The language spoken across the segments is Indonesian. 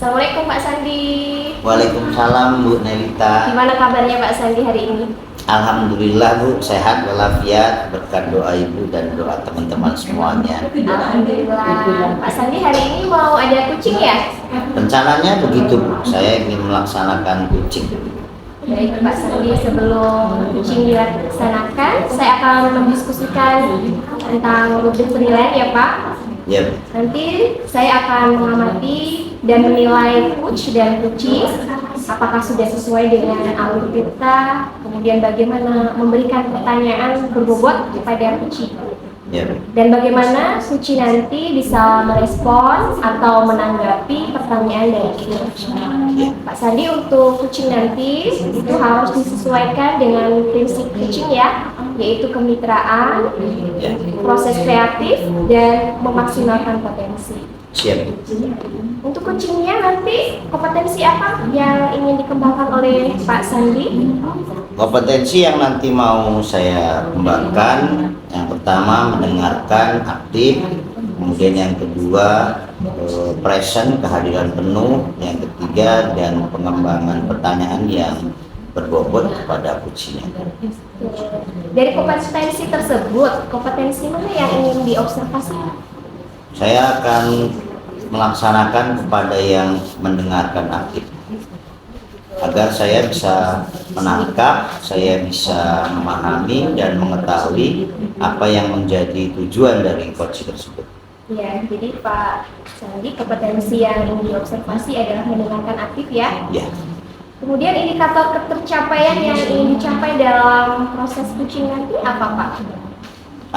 Assalamualaikum Pak Sandi. Waalaikumsalam Bu Nelita. Gimana kabarnya Pak Sandi hari ini? Alhamdulillah Bu, sehat walafiat berkat doa Ibu dan doa teman-teman semuanya. Alhamdulillah. Pak Sandi hari ini mau ada kucing ya? Rencananya begitu Bu, saya ingin melaksanakan kucing. Baik Pak Sandi, sebelum kucing dilaksanakan, saya akan mendiskusikan tentang rubrik penilaian ya Pak. Ya Bu. Nanti saya akan mengamati dan menilai coach dan kucing apakah sudah sesuai dengan alur kita, kemudian bagaimana memberikan pertanyaan berbobot kepada kucing. Ya Bu. Dan bagaimana kucing nanti bisa merespons atau menanggapi pertanyaan dari coach. Pak Sandi, untuk kucing nanti itu harus disesuaikan dengan prinsip kucing ya, yaitu kemitraan, Ya. proses kreatif, dan memaksimalkan potensi. Siap Bu. Untuk kucingnya nanti kompetensi apa yang ingin dikembangkan oleh Pak Sandi? Kompetensi yang nanti mau saya kembangkan, yang pertama mendengarkan aktif, kemudian yang kedua present, kehadiran penuh, yang ketiga dan pengembangan pertanyaan yang berbobot kepada kucingnya. Dari kompetensi tersebut, kompetensi mana yang ingin diobservasi? Saya akan melaksanakan kepada yang mendengarkan aktif, agar saya bisa menangkap, saya bisa memahami dan mengetahui apa yang menjadi tujuan dari coach tersebut. Ya, jadi Pak Sandi, kompetensi yang ingin diobservasi adalah mendengarkan aktif ya. Ya, Kemudian indikator ketercapaian yang ingin dicapai dalam proses kucing nanti apa Pak?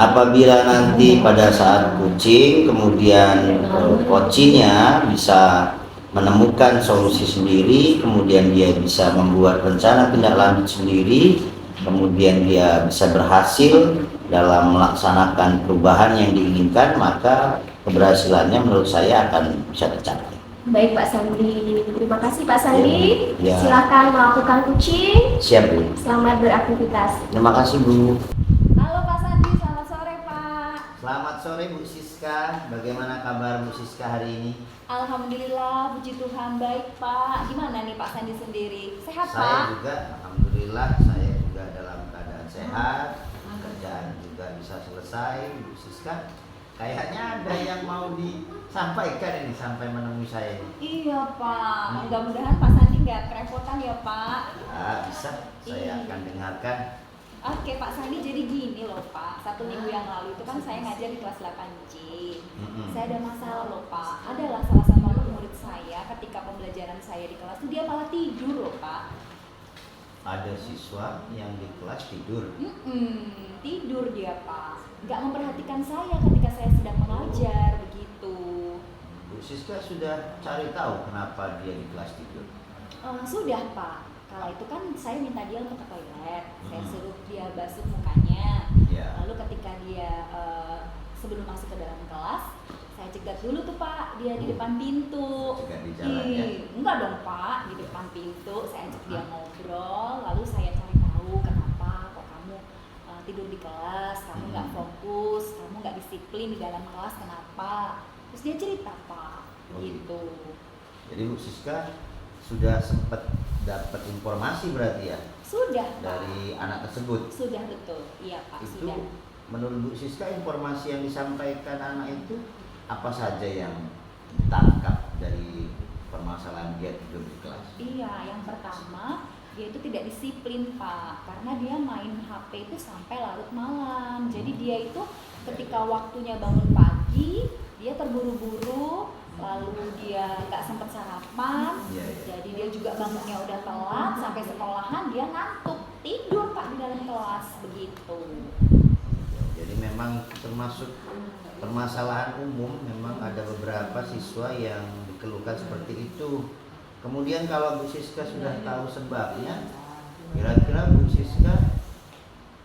apabila nanti pada saat kucing kemudian coachnya bisa menemukan solusi sendiri, kemudian dia bisa membuat rencana tindak lanjut sendiri, kemudian dia bisa berhasil dalam melaksanakan perubahan yang diinginkan, maka keberhasilannya menurut saya akan bisa tercapai. Baik Pak Sandi, terima kasih Pak Sandi. Ya. Silakan melakukan kucing. Siap Bu. Selamat beraktivitas. Terima kasih Bu. Halo Pak Sandi, selamat sore Pak. Selamat sore Bu Siska. Bagaimana kabar Bu Siska hari ini? Alhamdulillah, puji Tuhan baik Pak. Gimana nih Pak Sandi sendiri? Sehat Saya Pak? juga, alhamdulillah saya juga dalam keadaan sehat, pekerjaan juga bisa selesai. Bu Siska, kayaknya ada yang mau disampaikan ini sampai menemui saya ini. Iya Pak. Mudah-mudahan Pak Sandi nggak kerepotan ya Pak. Bisa, saya akan dengarkan. Oke Pak Sandi, jadi gini loh Pak. 1 minggu yang lalu itu kan saya ngajar di kelas 8C. Saya ada masalah loh Pak. Adalah salah satu murid saya ketika pembelajaran saya di kelas itu dia malah tidur loh Pak. Ada siswa yang di kelas tidur. Tidur dia Pak. Nggak memperhatikan saya ketika saya sedang mengajar begitu. Bu Siska sudah cari tahu kenapa dia di kelas tidur? Sudah Pak. Kalau itu kan saya minta dia untuk ke toilet. Saya suruh dia basuh mukanya. Ya. Lalu ketika dia sebelum masuk ke dalam kelas, saya cegat dulu tuh Pak, dia di depan pintu. Cegat di jalan ya? Enggak dong Pak, di depan pintu. Saya ajak dia ngobrol, lalu saya cari tahu kenapa kok kamu tidur di kelas, kamu nggak fokus, kamu nggak disiplin di dalam kelas, kenapa? Terus dia cerita Pak, gitu. Jadi Bu Siska sudah sempat dapat informasi berarti ya Sudah Pak. dari anak tersebut. Sudah betul, iya Pak, Itu sudah. menurut Bu Siska informasi yang disampaikan anak itu apa saja yang ditangkap dari permasalahan dia tidur di kelas? Iya, yang pertama dia itu tidak disiplin Pak, karena dia main HP itu sampai larut malam. Jadi dia itu ketika waktunya bangun pagi, dia terburu-buru, lalu dia nggak sempat sarapan. Iya. Jadi dia juga bangunnya udah telat, sampai sekolahan dia ngantuk, tidur Pak di dalam kelas begitu. Jadi memang termasuk permasalahan umum, memang ada beberapa siswa yang dikeluhkan seperti itu. Kemudian kalau Bu Siska sudah tahu sebabnya, kira-kira Bu Siska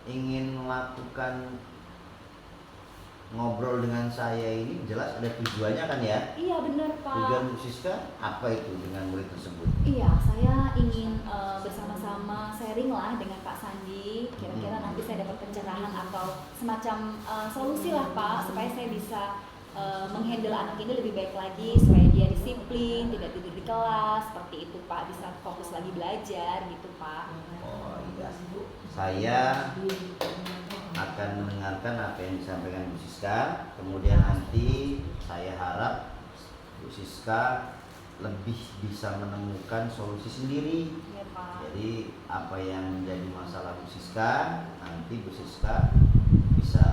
ingin melakukan ngobrol dengan saya ini jelas ada tujuannya kan ya? Iya benar Pak. Tujuan Bu Siska apa itu dengan murid tersebut? Iya, saya ingin bersama-sama sharing lah dengan Pak Sandi. Kira-kira nanti saya dapat pencerahan atau semacam solusi lah Pak, supaya saya bisa menghandle anak ini lebih baik lagi supaya dia disiplin, tidak tidur di kelas, seperti itu Pak, bisa fokus lagi belajar gitu Pak. Oh iya, saya akan mendengarkan apa yang disampaikan Bu Siska. Kemudian nanti saya harap Bu Siska lebih bisa menemukan solusi sendiri. Iya Pak. Jadi apa yang menjadi masalah Bu Siska, nanti Bu Siska bisa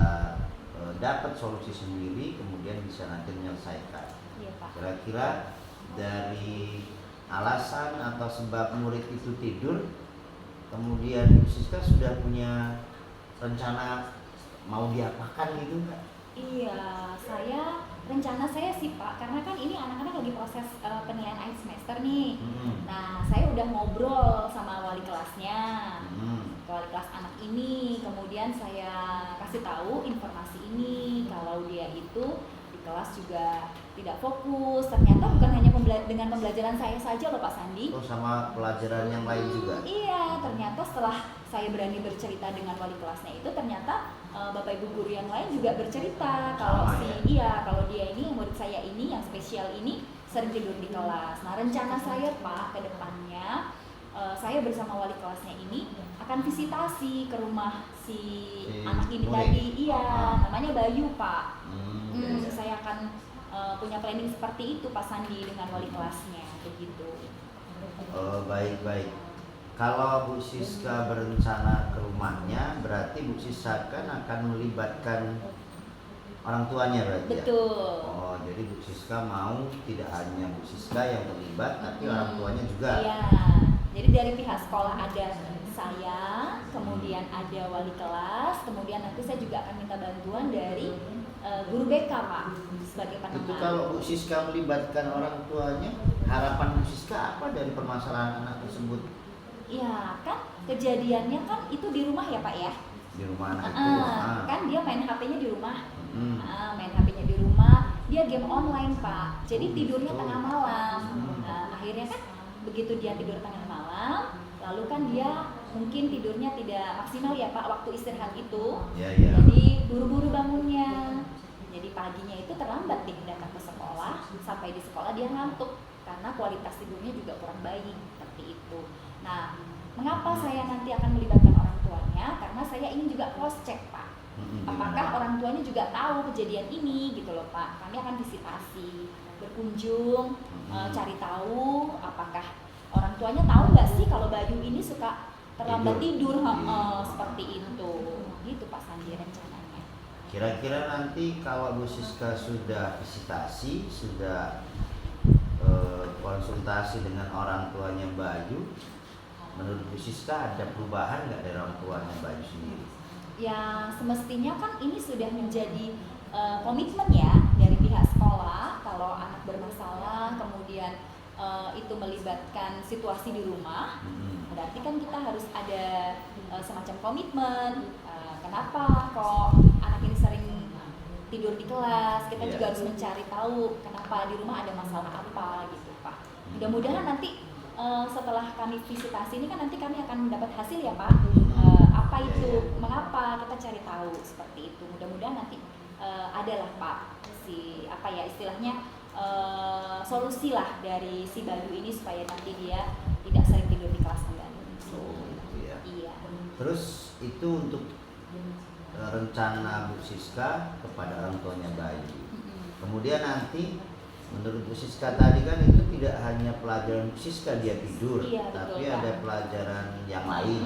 dapat solusi sendiri, kemudian bisa nanti menyelesaikan. Iya Pak. Kira-kira dari alasan atau sebab murid itu tidur, kemudian Bu Siska sudah punya rencana mau diapakan gitu nggak? Iya, rencana saya sih Pak, karena kan ini anak-anak lagi proses penilaian akhir semester nih. Nah, saya udah ngobrol sama wali kelasnya, wali kelas anak ini, kemudian saya kasih tahu informasi ini kalau dia itu di kelas juga tidak fokus. Ternyata bukan hanya dengan pembelajaran saya saja loh Pak Sandi. Oh, sama pelajaran yang lain juga? Iya, ternyata setelah saya berani bercerita dengan wali kelasnya itu, ternyata Bapak Ibu guru yang lain juga bercerita kalau kalau dia ini, murid saya ini yang spesial ini sering tidur di kelas. Nah, rencana saya Pak ke depannya, saya bersama wali kelasnya ini akan visitasi ke rumah si anak ini tadi. Iya, namanya Bayu Pak. Saya akan punya planning seperti itu Pak Sandi dengan wali kelasnya begitu. Baik. Kalau Bu Siska berencana ke rumahnya, berarti Bu Siska kan akan melibatkan orang tuanya berarti. Betul. Ya? Oh, jadi Bu Siska mau tidak hanya Bu Siska yang terlibat, tapi orang tuanya juga. Iya. Jadi dari pihak sekolah ada saya, kemudian ada wali kelas, kemudian nanti saya juga akan minta bantuan dari guru BK Pak sebagai penengah. Itu kalau Bu Siska melibatkan orang tuanya, harapan Bu Siska apa dari permasalahan anak tersebut? Iya, kan kejadiannya kan itu di rumah ya Pak ya? Di rumah anak itu. Kan dia main HP-nya di rumah. Main HP-nya di rumah, dia game online Pak. Jadi tidurnya tengah malam. Akhirnya kan begitu dia tidur tengah malam, lalu kan dia mungkin tidurnya tidak maksimal ya Pak waktu istirahat itu. Jadi buru-buru bangunnya. Jadi paginya itu terlambat deh datang ke sekolah, sampai di sekolah dia ngantuk karena kualitas tidurnya juga kurang baik seperti itu. Nah, mengapa saya nanti akan melibatkan orang tuanya? Karena saya ingin juga cross check Pak. Apakah orang tuanya juga tahu kejadian ini gitu loh Pak. Kami akan visitasi, berkunjung, cari tahu apakah orang tuanya tahu nggak sih kalau Bayu ini suka terlambat tidur. Seperti itu. Gitu Pak Sandi rencananya. Kira-kira nanti kalau Bu Siska sudah visitasi, sudah konsultasi dengan orang tuanya Bayu, menurut Bu Siska ada perubahan nggak dari orang tuanya Bayu sendiri? Ya semestinya kan ini sudah menjadi komitmen ya dari pihak sekolah kalau anak bermasalah kemudian itu melibatkan situasi di rumah, berarti kan kita harus ada semacam komitmen. Kenapa kok anak ini sering tidur di kelas, kita juga harus mencari tahu kenapa di rumah ada masalah apa gitu Pak. Mudah-mudahan nanti setelah kami visitasi ini kan nanti kami akan mendapat hasil ya Pak. Apa itu, mengapa kita cari tahu seperti itu. Mudah-mudahan nanti adalah Pak istilahnya solusi lah dari si Bayu ini supaya nanti dia tidak sering tidur di kelas kembali. Iya. Terus itu untuk rencana Bu Siska kepada orang tuanya Bayu. Kemudian nanti menurut Bu Siska tadi kan itu tidak hanya pelajaran Bu Siska dia tidur, tapi betul, ada pelajaran yang lain.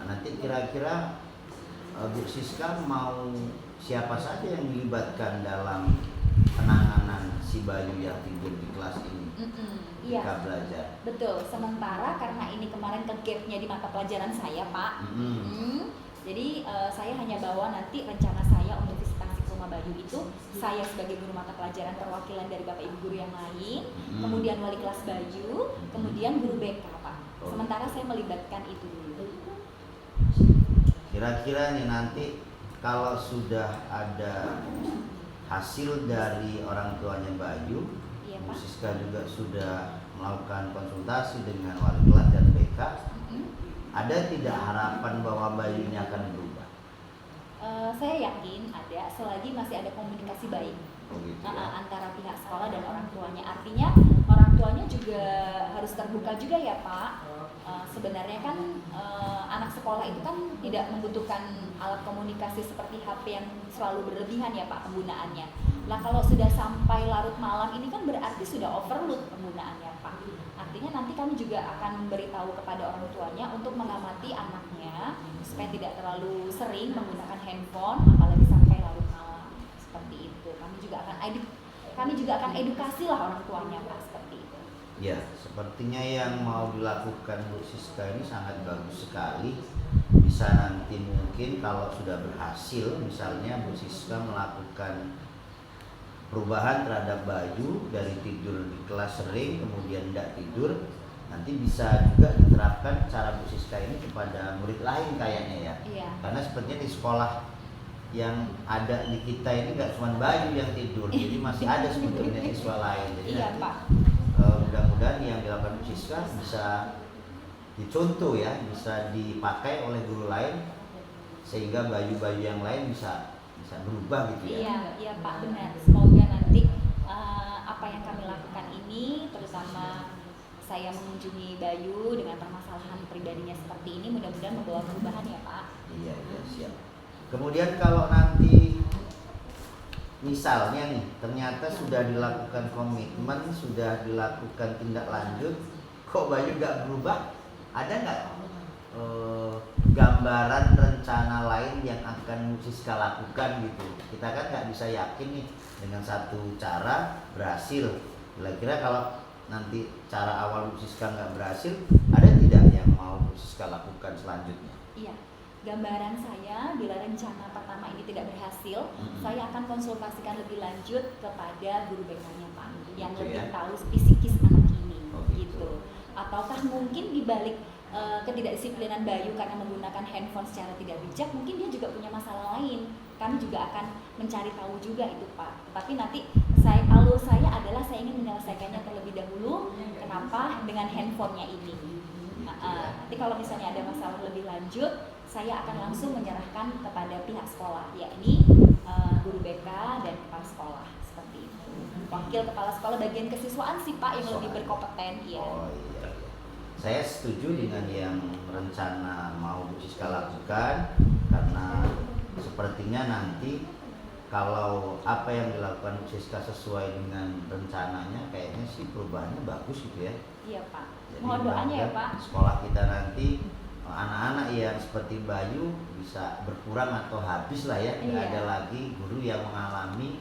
Nanti kira-kira Bu Siska mau siapa saja yang dilibatkan dalam penanganan si Bayu yang tidur di kelas ini ketika belajar? Betul, sementara karena ini kemarin ke gapnya di mata pelajaran saya Pak. Jadi saya hanya bawa nanti rencana saya untuk visitasi ke rumah Bayu itu, saya sebagai guru mata pelajaran perwakilan dari Bapak Ibu guru yang lain, kemudian wali kelas Bayu, kemudian guru BK Pak. Sementara saya melibatkan itu dulu. Kira-kira nih nanti kalau sudah ada hasil dari orang tuanya Bayu, Bu Siska juga sudah melakukan konsultasi dengan wali kelas dan BK. Ada tidak harapan bahwa Bayu ini akan berubah? Saya yakin ada selagi masih ada komunikasi baik Oh gitu ya. antara pihak sekolah dan orang tuanya. Artinya orang tuanya juga harus terbuka juga ya Pak. Sebenarnya kan anak sekolah itu kan tidak membutuhkan alat komunikasi seperti HP yang selalu berlebihan ya Pak penggunaannya. Nah kalau sudah sampai larut malam ini kan berarti sudah overload penggunaannya Pak. Artinya nanti kami juga akan memberitahu kepada orang tuanya untuk mengamati anaknya supaya tidak terlalu sering menggunakan handphone apalagi sampai larut malam seperti itu. Kami juga akan edukasi lah orang tuanya Pak seperti itu. Ya, sepertinya yang mau dilakukan Bu Siska ini sangat bagus sekali. Bisa nanti mungkin kalau sudah berhasil, misalnya Bu Siska melakukan perubahan terhadap Bayu dari tidur di kelas sering kemudian tidak tidur, nanti bisa juga diterapkan cara Bu Siska ini kepada murid lain kayaknya ya. Iya. Karena sepertinya di sekolah yang ada di kita ini nggak cuma Bayu yang tidur, jadi masih ada sebetulnya siswa lain. Jadi Iya nanti, Pak. mudah-mudahan yang dilakukan Bu Siska bisa dicontoh ya, bisa dipakai oleh guru lain sehingga Bayu-Bayu yang lain bisa berubah gitu ya. Iya, iya Pak benar. Semoga nanti apa yang kami lakukan ini, terutama saya mengunjungi Bayu dengan permasalahan pribadinya seperti ini, mudah-mudahan membawa perubahan ya Pak. Iya, siap. Kemudian kalau nanti misalnya nih ternyata sudah dilakukan komitmen, sudah dilakukan tindak lanjut, kok Bayu nggak berubah, ada nggak gambaran rencana lain yang akan Siska lakukan gitu? Kita kan nggak bisa yakin nih dengan satu cara berhasil. Kira-kira kalau nanti cara awal Siska nggak berhasil, ada tidak yang mau Siska lakukan selanjutnya? Iya. Gambaran saya bila rencana pertama ini tidak berhasil, saya akan konsultasikan lebih lanjut kepada guru BK-nya Pak, yang Gitu lebih ya. tahu psikis anak ini, Oh, gitu. gitu. Ataukah mungkin di balik ketidakdisiplinan Bayu karena menggunakan handphone secara tidak bijak, mungkin dia juga punya masalah lain. Kami juga akan mencari tahu juga itu Pak. Tapi nanti alur saya adalah saya ingin menyelesaikannya terlebih dahulu. Kenapa dengan handphonenya ini? Nanti kalau misalnya ada masalah lebih lanjut, saya akan langsung menyerahkan kepada pihak sekolah, yakni guru BK dan kepala sekolah seperti itu. Wakil kepala sekolah bagian kesiswaan sih Pak yang lebih berkompeten. Ya. Oh iya. Saya setuju dengan yang rencana mau Bu Siska lakukan, karena sepertinya nanti kalau apa yang dilakukan Bu Siska sesuai dengan rencananya, kayaknya sih perubahannya bagus gitu ya. Iya Pak. Jadi Mohon doanya ya Pak. sekolah kita nanti anak-anak yang seperti Bayu bisa berkurang atau habis lah ya. Nggak Iya. ada lagi guru yang mengalami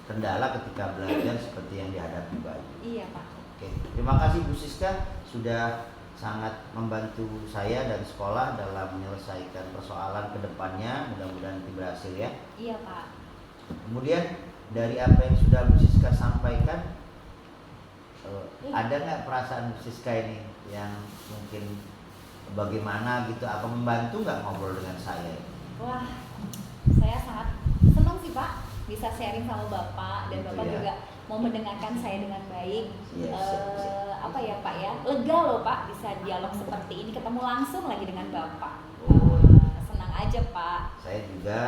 kendala ketika belajar seperti yang dihadapi Bayu. Iya Pak. Oke, terima kasih Bu Siska sudah sangat membantu saya dan sekolah dalam menyelesaikan persoalan kedepannya. Mudah-mudahan nanti berhasil ya. Iya Pak. Kemudian dari apa yang sudah Bu Siska sampaikan, ada nggak perasaan Bu Siska ini yang mungkin bagaimana gitu? Apa membantu nggak ngobrol dengan saya? Wah, saya sangat senang sih Pak bisa sharing sama Bapak dan Gitu Bapak ya. juga mau mendengarkan saya dengan baik. Iya, siap. Apa ya Pak ya, lega loh Pak bisa dialog seperti ini, ketemu langsung lagi dengan Bapak. Oh. Senang aja Pak. Saya juga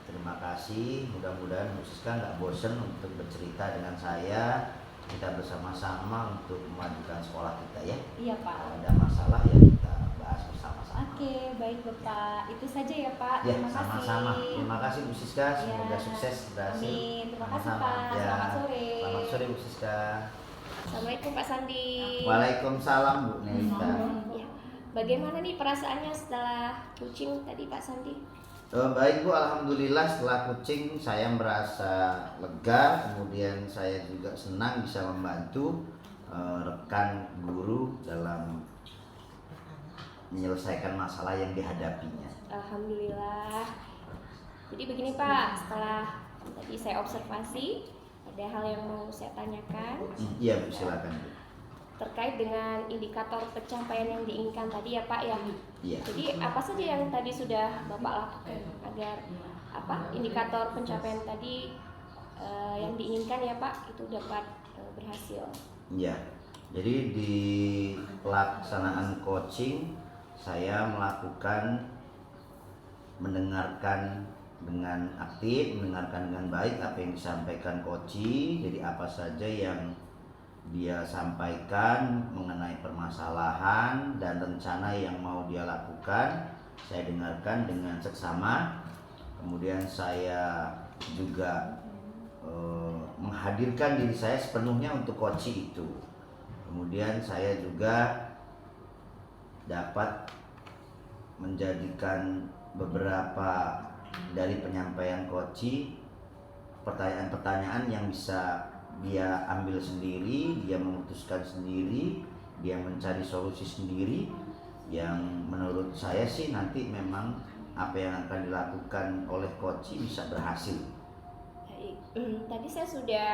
terima kasih. Mudah-mudahan Bu Siska nggak bosen untuk bercerita dengan saya. Kita bersama-sama untuk memajukan sekolah kita ya. Iya Pak. Kalau ada masalah ya kita bahas bersama-sama. Oke, baik Bapak. Itu saja ya Pak. Ya, Terima sama-sama. kasih. Terima kasih Bu Siska. Semoga Ya. sukses berhasil. Amin. Terima kasih Sama-sama. Pak. Ya. Selamat sore. Selamat sore Bu Siska. Assalamualaikum Pak Sandi. Waalaikumsalam Bu Nelita. Ya. Bagaimana nih perasaannya setelah kucing tadi Pak Sandi? Baik Bu, alhamdulillah setelah kucing saya merasa lega, kemudian saya juga senang bisa membantu rekan guru dalam menyelesaikan masalah yang dihadapinya. Alhamdulillah. Jadi begini Pak, setelah tadi saya observasi, ada hal yang mau saya tanyakan Iya Bu, silakan Bu. terkait dengan indikator pencapaian yang diinginkan tadi ya Pak ya. Iya. Jadi apa saja yang tadi sudah Bapak lakukan agar indikator pencapaian tadi yang diinginkan ya Pak itu dapat berhasil. Iya. Jadi di pelaksanaan coaching saya melakukan mendengarkan dengan aktif, mendengarkan dengan baik apa yang disampaikan coaching. Jadi apa saja yang dia sampaikan mengenai permasalahan dan rencana yang mau dia lakukan, saya dengarkan dengan seksama. Kemudian saya juga menghadirkan diri saya sepenuhnya untuk coaching itu. Kemudian saya juga dapat menjadikan beberapa dari penyampaian coaching pertanyaan-pertanyaan yang bisa dia ambil sendiri, dia memutuskan sendiri, dia mencari solusi sendiri, yang menurut saya sih nanti memang apa yang akan dilakukan oleh coaching bisa berhasil. Baik, tadi saya sudah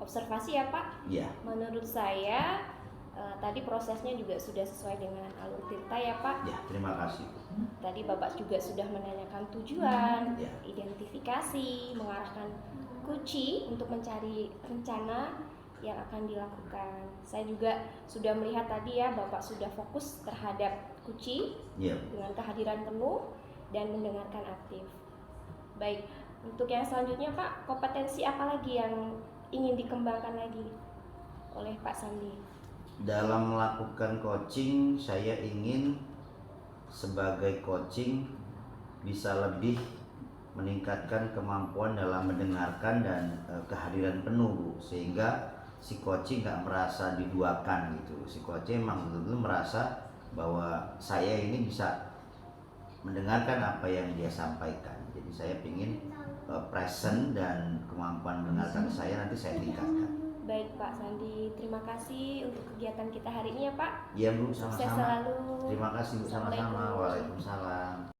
observasi ya Pak. Ya, Menurut saya tadi prosesnya juga sudah sesuai dengan alur Tirta ya Pak. ya, terima kasih. Tadi Bapak juga sudah menanyakan tujuan, Ya. identifikasi, mengarahkan kunci untuk mencari rencana yang akan dilakukan. Saya juga sudah melihat tadi ya Bapak sudah fokus terhadap kunci Ya, dengan kehadiran penuh dan mendengarkan aktif. Baik, untuk yang selanjutnya Pak, kompetensi apa lagi yang ingin dikembangkan lagi oleh Pak Sandi? dalam melakukan coaching saya ingin sebagai coaching bisa lebih meningkatkan kemampuan dalam mendengarkan dan kehadiran penuh, Bu, sehingga si coaching nggak merasa diduakan gitu. Si coaching memang betul-betul merasa bahwa saya ini bisa mendengarkan apa yang dia sampaikan. Jadi saya ingin present dan kemampuan mendengarkan saya nanti saya tingkatkan. Baik Pak Sandi, terima kasih untuk kegiatan kita hari ini ya Pak. Iya Bu, Sukses sama-sama. selalu. Terima kasih Bu, sama-sama. Assalamualaikum. Waalaikumsalam.